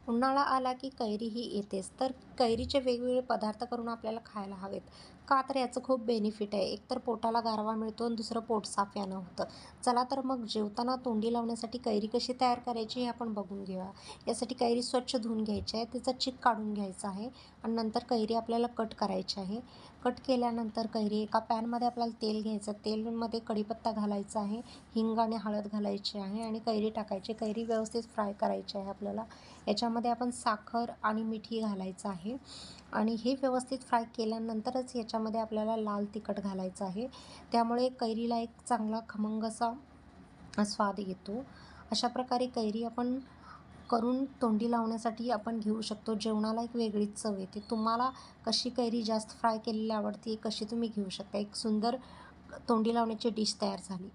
उन्हाळा आला की कैरी ही येतेच. तर कैरीचे वेगवेगळे पदार्थ करून आपल्याला खायला हवेत. का तर याचं खूप बेनिफिट आहे. एकतर पोटाला गारवा मिळतो आणि दुसरं पोट साफ यानं होतं. चला तर मग जेवताना तोंडी लावण्यासाठी कैरी कशी तयार करायची हे आपण बघून घेऊया. यासाठी कैरी स्वच्छ धुवून घ्यायची आहे, त्याचा चीक काढून घ्यायचा आहे आणि नंतर कैरी आपल्याला कट करायची आहे. कट केल्यानंतर कैरी एका पॅनमध्ये आपल्याला तेल घ्यायचं. तेलमध्ये कढीपत्ता घालायचा आहे, हिंग आणि हळद घालायची आहे आणि कैरी टाकायची. कैरी व्यवस्थित फ्राय करायची आहे आपल्याला. याच्यामध्ये आपण साखर आणि मीठही घालायचं आहे आणि हे व्यवस्थित फ्राय केल्यानंतरच याच्यामध्ये आपल्याला लाल तिखट घालायचं आहे. त्यामुळे कैरीला एक चांगला खमंग असा स्वाद येतो. अशा प्रकारे कैरी आपण करून तोंडी लावण्यासाठी आपण घेऊ शकतो. जेवणाला एक वेगळीच चव येते. तुम्हाला कशी कैरी जास्त फ्राय केलेली आवडते, कशी तुम्ही घेऊ शकता. एक सुंदर तोंडी लावण्याची डिश तयार झाली.